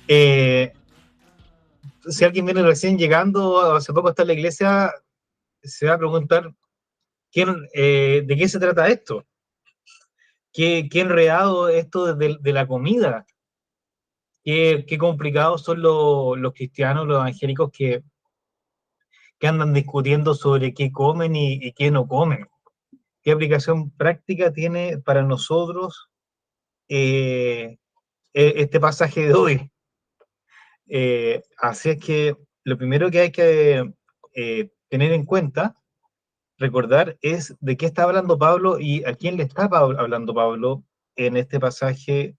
Eh, si alguien viene recién llegando, hace poco está en la iglesia, se va a preguntar de qué se trata esto. ¿Qué enredado esto de la comida? Qué complicados son los cristianos, los evangélicos que andan discutiendo sobre qué comen y qué no comen. ¿Qué aplicación práctica tiene para nosotros este pasaje de hoy? Así es que lo primero que hay que tener en cuenta, recordar, es de qué está hablando Pablo y a quién le está hablando Pablo en este pasaje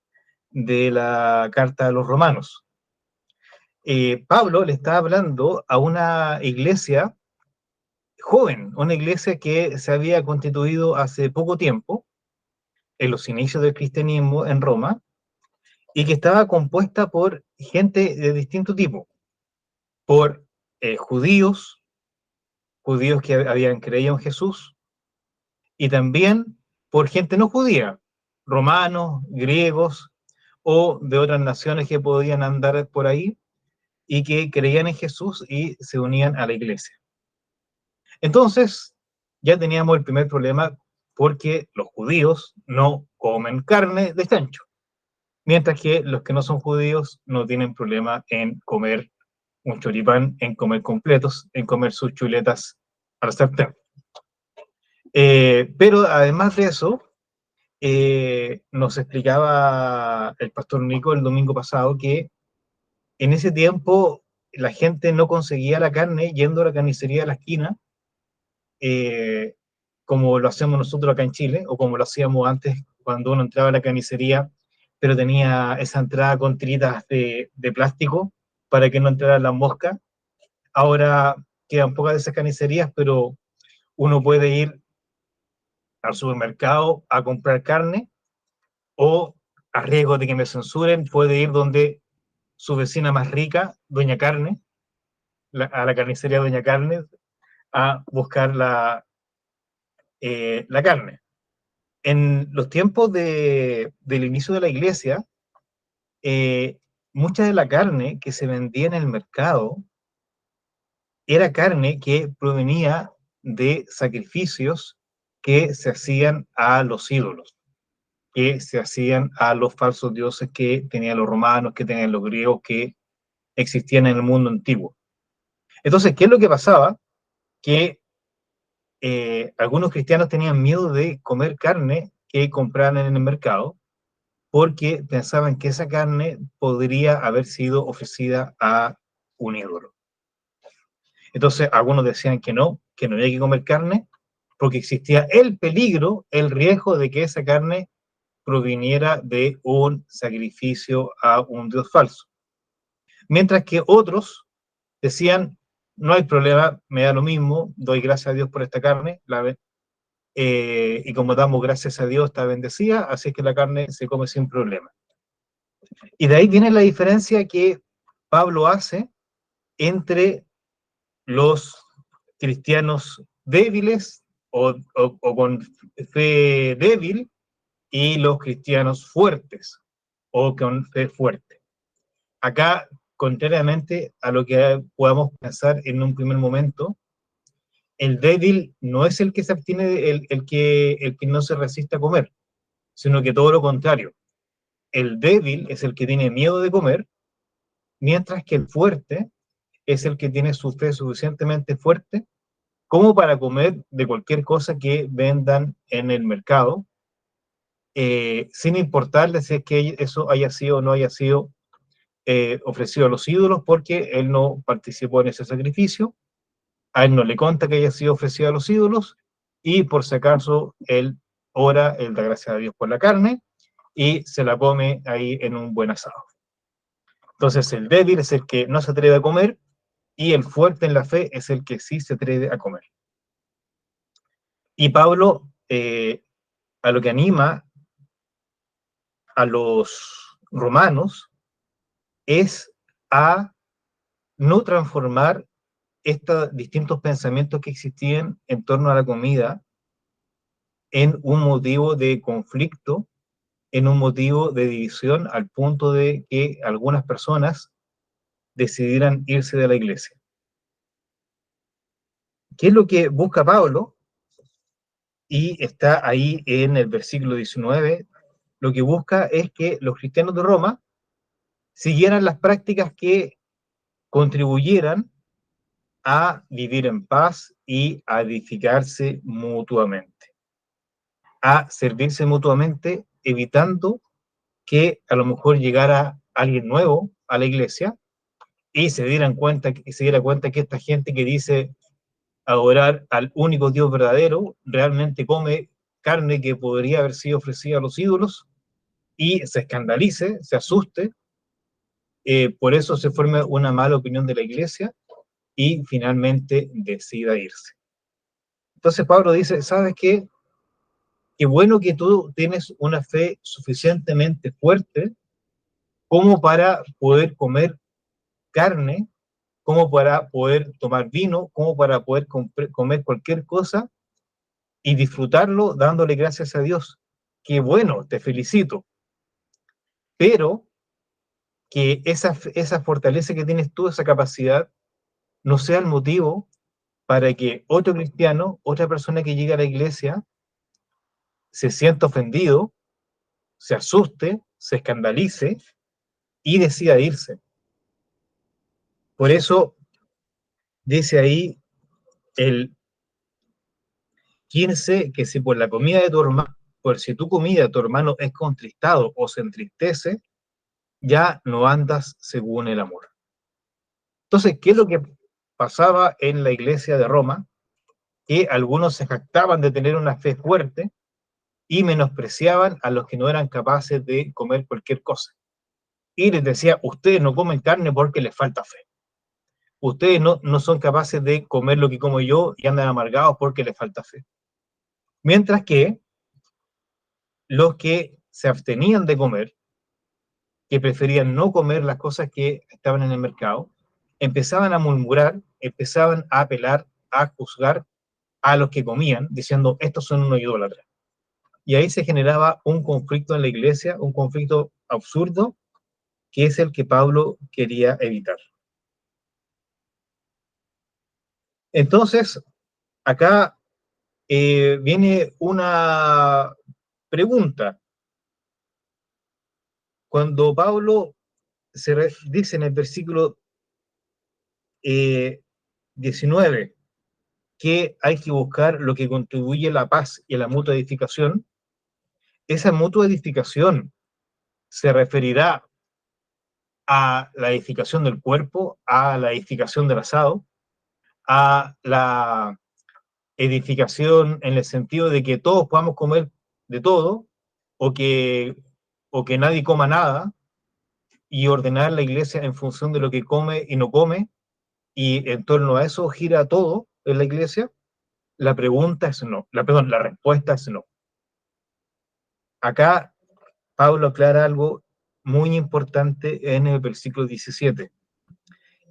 de la carta a los romanos. Pablo le está hablando a una iglesia joven, una iglesia que se había constituido hace poco tiempo, en los inicios del cristianismo en Roma, y que estaba compuesta por gente de distinto tipo, por judíos, judíos que habían creído en Jesús, y también por gente no judía, romanos, griegos o de otras naciones que podían andar por ahí y que creían en Jesús y se unían a la iglesia. Entonces, ya teníamos el primer problema porque los judíos no comen carne de chancho, mientras que los que no son judíos no tienen problema en comer un choripán, en comer completos, en comer sus chuletas al sartén. Pero además de eso, nos explicaba el pastor Nico el domingo pasado que en ese tiempo la gente no conseguía la carne yendo a la carnicería de la esquina, eh, como lo hacemos nosotros acá en Chile, o como lo hacíamos antes cuando uno entraba a la carnicería, pero tenía esa entrada con tiritas de plástico para que no entraran las moscas. Ahora quedan pocas de esas carnicerías, pero uno puede ir al supermercado a comprar carne o, a riesgo de que me censuren, puede ir donde su vecina más rica, Doña Carne, a la carnicería Doña Carne, a buscar la carne. En los tiempos del inicio de la iglesia, eh, mucha de la carne que se vendía en el mercado era carne que provenía de sacrificios que se hacían a los ídolos, que se hacían a los falsos dioses que tenían los romanos, que tenían los griegos, que existían en el mundo antiguo. Entonces, ¿qué es lo que pasaba? Que algunos cristianos tenían miedo de comer carne que compraran en el mercado porque pensaban que esa carne podría haber sido ofrecida a un ídolo. Entonces, algunos decían que no había que comer carne, porque existía el peligro, el riesgo de que esa carne proviniera de un sacrificio a un dios falso. Mientras que otros decían, no hay problema, me da lo mismo, doy gracias a Dios por esta carne, y como damos gracias a Dios está bendecida, así es que la carne se come sin problema. Y de ahí viene la diferencia que Pablo hace entre los cristianos débiles o con fe débil y los cristianos fuertes o con fe fuerte. Acá, contrariamente a lo que podamos pensar en un primer momento, el débil no es el que se abstiene, el que no se resiste a comer, sino que todo lo contrario. El débil es el que tiene miedo de comer, mientras que el fuerte es el que tiene su fe suficientemente fuerte como para comer de cualquier cosa que vendan en el mercado, sin importarle si es que eso haya sido o no haya sido ofrecido a los ídolos, porque él no participó en ese sacrificio, a él no le conta que haya sido ofrecido a los ídolos, y por si acaso él ora, él da gracias a Dios por la carne, y se la come ahí en un buen asado. Entonces el débil es el que no se atreve a comer, y el fuerte en la fe es el que sí se atreve a comer. Y Pablo, a lo que anima a los romanos es a no transformar estos distintos pensamientos que existían en torno a la comida en un motivo de conflicto en un motivo de división al punto de que algunas personas decidieran irse de la iglesia. ¿Qué es lo que busca Pablo? Y está ahí en el versículo 19. Lo que busca es que los cristianos de Roma siguieran las prácticas que contribuyeran a vivir en paz y a edificarse mutuamente, a servirse mutuamente, evitando que a lo mejor llegara alguien nuevo a la iglesia y se diera cuenta que esta gente que dice adorar al único Dios verdadero realmente come carne que podría haber sido ofrecida a los ídolos y se escandalice, se asuste, por eso se forma una mala opinión de la iglesia y finalmente decida irse. Entonces Pablo dice, ¿sabes qué? Qué bueno que tú tienes una fe suficientemente fuerte como para poder comer carne, como para poder tomar vino, como para poder comer cualquier cosa y disfrutarlo dándole gracias a Dios. Qué bueno, te felicito. Pero que esa fortaleza que tienes tú, esa capacidad, no sea el motivo para que otro cristiano, otra persona que llegue a la iglesia, se sienta ofendido, se asuste, se escandalice y decida irse. Por eso dice ahí el 15 que si por la comida de tu hermano, por si tu comida tu hermano es contristado o se entristece, ya no andas según el amor. Entonces, ¿qué es lo que pasaba en la iglesia de Roma? Que algunos se jactaban de tener una fe fuerte y menospreciaban a los que no eran capaces de comer cualquier cosa. Y les decía, ustedes no comen carne porque les falta fe. Ustedes no son capaces de comer lo que como yo y andan amargados porque les falta fe. Mientras que los que se abstenían de comer, que preferían no comer las cosas que estaban en el mercado, empezaban a murmurar, empezaban a apelar, a juzgar a los que comían, diciendo, estos son unos idólatras. Y ahí se generaba un conflicto en la iglesia, un conflicto absurdo, que es el que Pablo quería evitar. Entonces, acá viene una pregunta. Cuando Pablo dice en el versículo 19 que hay que buscar lo que contribuye a la paz y a la mutua edificación, esa mutua edificación se referirá a la edificación del cuerpo, a la edificación del asado, a la edificación en el sentido de que todos podamos comer de todo, o que, o que nadie coma nada, y ordenar la iglesia en función de lo que come y no come, y en torno a eso gira todo en la iglesia. La pregunta es no, la respuesta es no. Acá Pablo aclara algo muy importante en el versículo 17,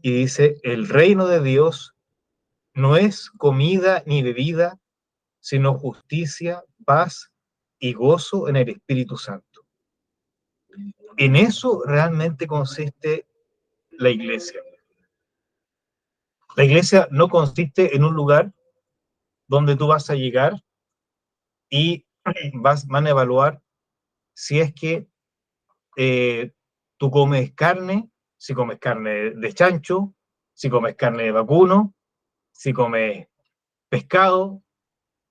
y dice, el reino de Dios no es comida ni bebida, sino justicia, paz y gozo en el Espíritu Santo. En eso realmente consiste la iglesia. La iglesia no consiste en un lugar donde tú vas a llegar y van a evaluar si es que tú comes carne, si comes carne de chancho, si comes carne de vacuno, si comes pescado,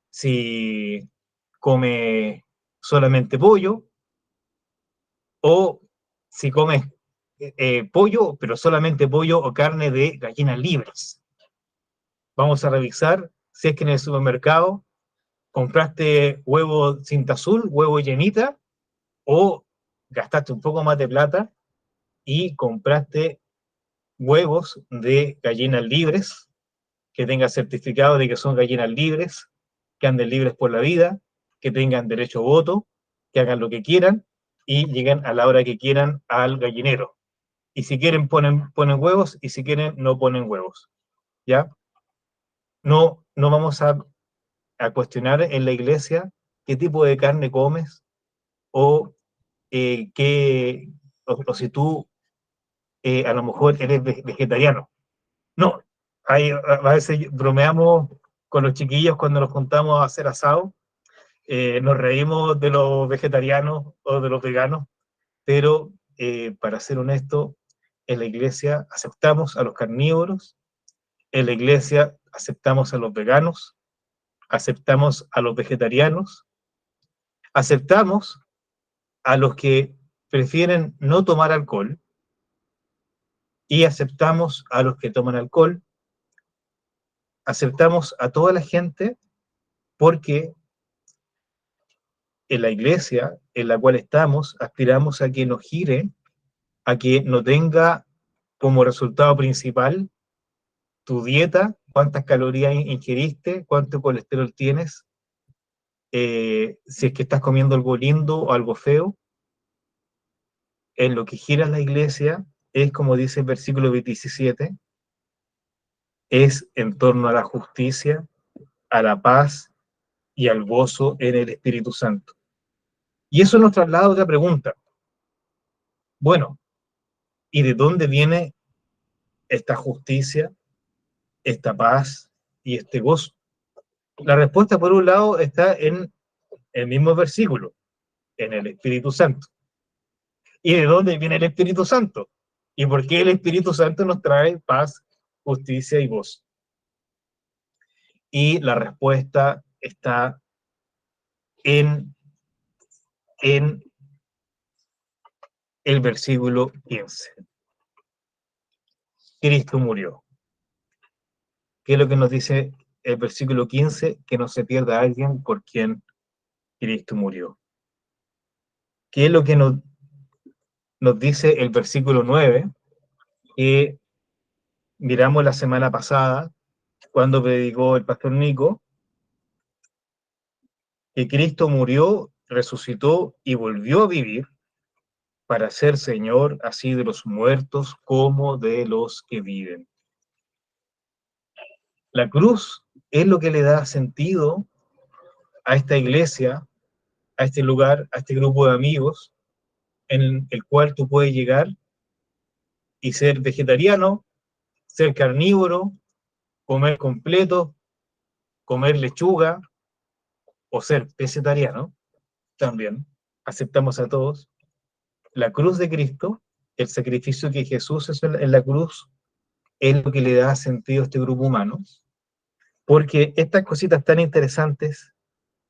si comes solamente pollo, o si comes pollo, pero solamente pollo o carne de gallinas libres. Vamos a revisar si es que en el supermercado compraste huevo cinta azul, huevo llenita, o gastaste un poco más de plata y compraste huevos de gallinas libres, que tengan certificado de que son gallinas libres, que anden libres por la vida, que tengan derecho a voto, que hagan lo que quieran y lleguen a la hora que quieran al gallinero. Y si quieren ponen huevos, y si quieren no ponen huevos. ¿Ya? No vamos a cuestionar en la iglesia qué tipo de carne comes o o si tú a lo mejor eres vegetariano. No, a veces bromeamos con los chiquillos cuando nos juntamos a hacer asado, nos reímos de los vegetarianos o de los veganos, pero para ser honesto, en la iglesia aceptamos a los carnívoros, en la iglesia aceptamos a los veganos, aceptamos a los vegetarianos, aceptamos a los que prefieren no tomar alcohol y aceptamos a los que toman alcohol, aceptamos a toda la gente porque en la iglesia en la cual estamos aspiramos a que nos gire, a que no tenga como resultado principal tu dieta, cuántas calorías ingeriste, cuánto colesterol tienes, si es que estás comiendo algo lindo o algo feo. En lo que gira la iglesia es, como dice el versículo 17, es en torno a la justicia, a la paz y al gozo en el Espíritu Santo. Y eso nos traslada a otra pregunta. Bueno, ¿y de dónde viene esta justicia, esta paz y este gozo? La respuesta, por un lado, está en el mismo versículo, en el Espíritu Santo. ¿Y de dónde viene el Espíritu Santo? ¿Y por qué el Espíritu Santo nos trae paz, justicia y gozo? Y la respuesta está en el versículo 15. Cristo murió. ¿Qué es lo que nos dice el versículo 15? Que no se pierda alguien por quien Cristo murió. ¿Qué es lo que nos dice el versículo 9? Que miramos la semana pasada, cuando predicó el pastor Nico, que Cristo murió, resucitó y volvió a vivir para ser Señor así de los muertos como de los que viven. La cruz es lo que le da sentido a esta iglesia, a este lugar, a este grupo de amigos, en el cual tú puedes llegar y ser vegetariano, ser carnívoro, comer completo, comer lechuga o ser vegetariano también. Aceptamos a todos. La cruz de Cristo, el sacrificio que Jesús hizo en la cruz, es lo que le da sentido a este grupo humano, porque estas cositas tan interesantes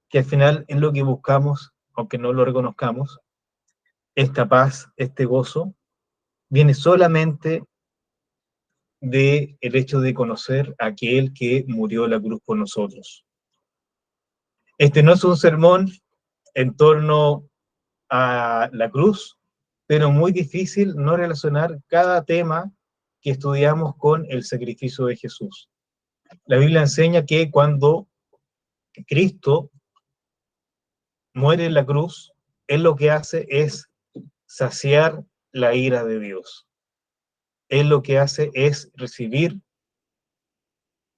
que al final es lo que buscamos, aunque no lo reconozcamos, esta paz, este gozo, viene solamente del hecho de conocer a aquel que murió en la cruz por nosotros. Este no es un sermón en torno a la cruz, pero muy difícil no relacionar cada tema que estudiamos con el sacrificio de Jesús. La Biblia enseña que cuando Cristo muere en la cruz, Él lo que hace es saciar la ira de Dios. Él lo que hace es recibir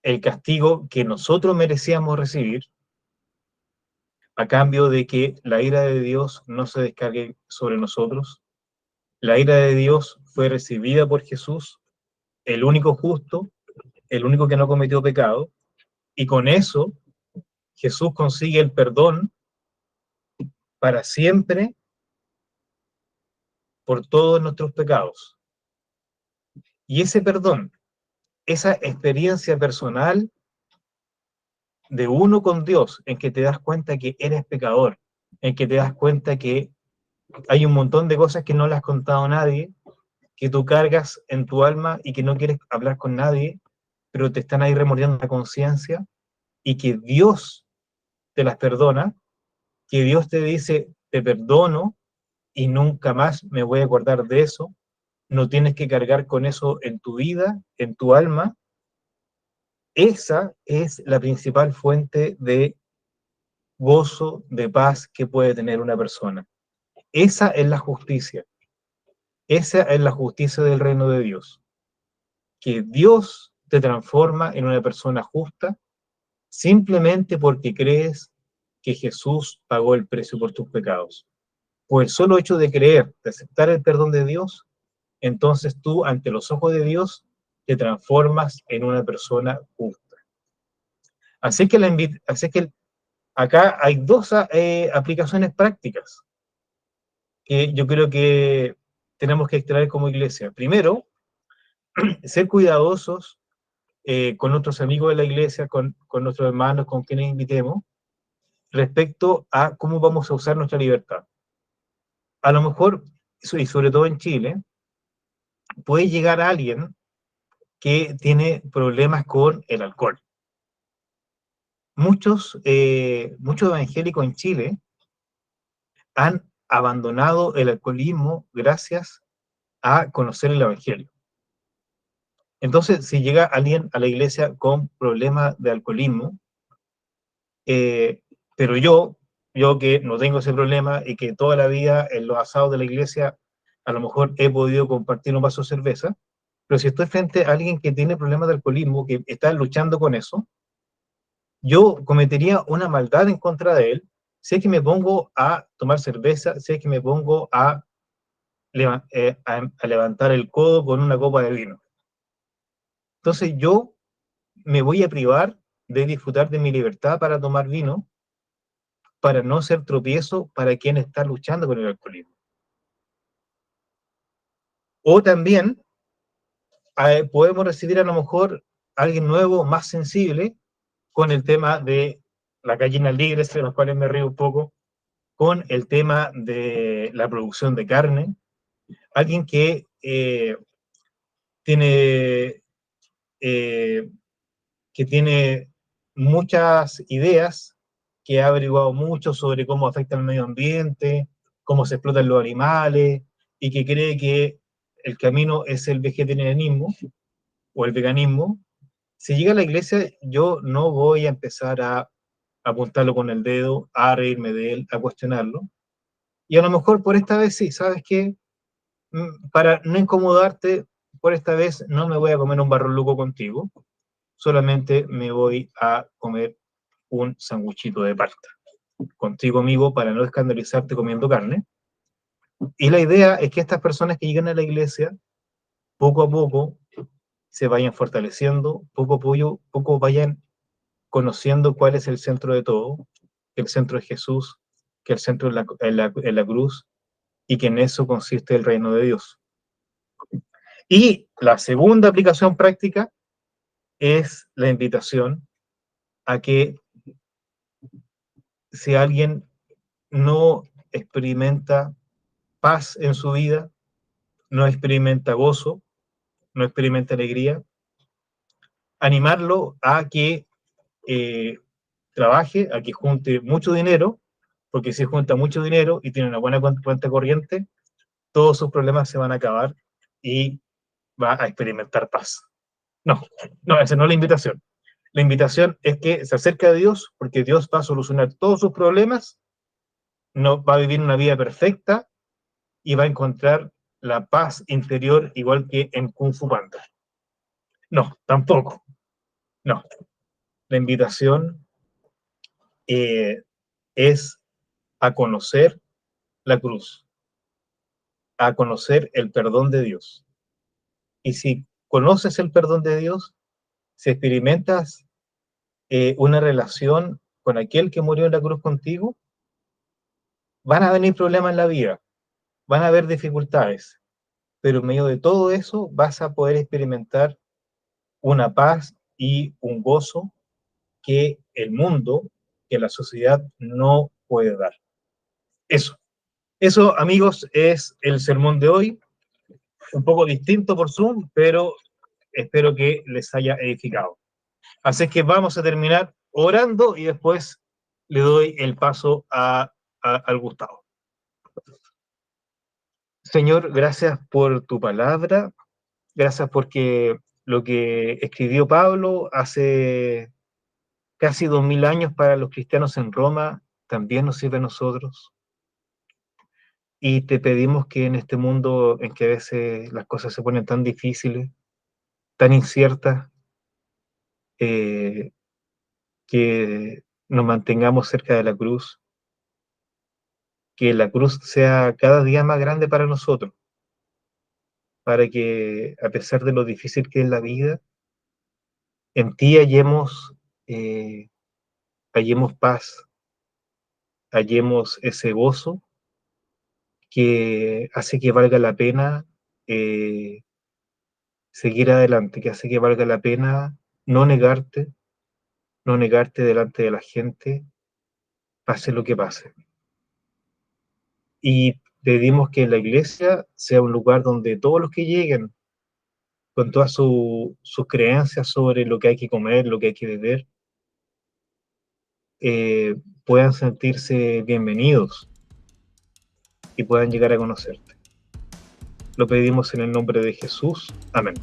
el castigo que nosotros merecíamos recibir, a cambio de que la ira de Dios no se descargue sobre nosotros. La ira de Dios fue recibida por Jesús, el único justo, el único que no cometió pecado, y con eso Jesús consigue el perdón para siempre por todos nuestros pecados. Y ese perdón, esa experiencia personal de uno con Dios, en que te das cuenta que eres pecador, en que te das cuenta que hay un montón de cosas que no le has contado a nadie, que tú cargas en tu alma y que no quieres hablar con nadie, pero te están ahí remordiendo la conciencia, y que Dios te las perdona, que Dios te dice, te perdono y nunca más me voy a acordar de eso, no tienes que cargar con eso en tu vida, en tu alma. Esa es la principal fuente de gozo, de paz que puede tener una persona. Esa es la justicia. Esa es la justicia del reino de Dios. Que Dios te transforma en una persona justa simplemente porque crees que Jesús pagó el precio por tus pecados. por el solo hecho de creer, de aceptar el perdón de Dios, entonces tú, ante los ojos de Dios, te transformas en una persona justa. Así que acá hay dos aplicaciones prácticas que yo creo que tenemos que extraer como iglesia. Primero, ser cuidadosos con nuestros amigos de la iglesia, con nuestros hermanos, con quienes invitemos, respecto a cómo vamos a usar nuestra libertad. A lo mejor, y sobre todo en Chile, puede llegar alguien que tiene problemas con el alcohol. Muchos evangélicos en Chile han abandonado el alcoholismo gracias a conocer el evangelio. Entonces, si llega alguien a la iglesia con problemas de alcoholismo, eh, pero yo que no tengo ese problema y que toda la vida en los asados de la iglesia a lo mejor he podido compartir un vaso de cerveza, pero si estoy frente a alguien que tiene problemas de alcoholismo, que está luchando con eso, yo cometería una maldad en contra de él si es que me pongo a tomar cerveza, si es que me pongo a levantar el codo con una copa de vino. Entonces yo me voy a privar de disfrutar de mi libertad para tomar vino, para no ser tropiezo para quien está luchando con el alcoholismo. O también podemos recibir a lo mejor a alguien nuevo, más sensible, con el tema de la gallina libre, de los cuales me río un poco, con el tema de la producción de carne, alguien que tiene, eh, que tiene muchas ideas, que ha averiguado mucho sobre cómo afecta el medio ambiente, cómo se explotan los animales, y que cree que el camino es el vegetarianismo o el veganismo. Si llega a la iglesia, yo no voy a empezar a apuntarlo con el dedo, a reírme de él, a cuestionarlo. Y a lo mejor por esta vez sí, ¿sabes qué? Para no incomodarte, por esta vez no me voy a comer un barroluco contigo, solamente me voy a comer un sanguchito de palta contigo, amigo, para no escandalizarte comiendo carne. Y la idea es que estas personas que llegan a la iglesia, poco a poco, se vayan fortaleciendo, poco vayan conociendo cuál es el centro de todo, que el centro es Jesús, que el centro es la cruz, y que en eso consiste el reino de Dios. Y la segunda aplicación práctica es la invitación a que si alguien no experimenta paz en su vida, no experimenta gozo, no experimenta alegría, animarlo a que eh, trabaje, a que junte mucho dinero, porque si junta mucho dinero y tiene una buena cuenta corriente, todos sus problemas se van a acabar y va a experimentar paz. No, no, esa no es la invitación. La invitación es que se acerque a Dios, porque Dios va a solucionar todos sus problemas, no va a vivir una vida perfecta y va a encontrar la paz interior igual que en Kung Fu Panda. No, tampoco. No. La invitación es a conocer la cruz, a conocer el perdón de Dios. Y si conoces el perdón de Dios, si experimentas una relación con aquel que murió en la cruz contigo, van a venir problemas en la vida, van a haber dificultades, pero en medio de todo eso vas a poder experimentar una paz y un gozo que el mundo, que la sociedad no puede dar. Eso, amigos, es el sermón de hoy, un poco distinto por Zoom, pero espero que les haya edificado. Así que vamos a terminar orando y después le doy el paso al Gustavo. Señor, gracias por tu palabra, gracias porque lo que escribió Pablo hace casi 2000 años para los cristianos en Roma también nos sirve a nosotros. Y te pedimos que en este mundo en que a veces las cosas se ponen tan difíciles, tan inciertas, eh, que nos mantengamos cerca de la cruz, que la cruz sea cada día más grande para nosotros, para que a pesar de lo difícil que es la vida, en ti eh, hallemos paz, hallemos ese gozo que hace que valga la pena eh, seguir adelante, que hace que valga la pena no negarte, no negarte delante de la gente, pase lo que pase. Y pedimos que la iglesia sea un lugar donde todos los que lleguen, con todas sus creencias sobre lo que hay que comer, lo que hay que beber, eh, puedan sentirse bienvenidos y puedan llegar a conocerte. Lo pedimos en el nombre de Jesús. Amén.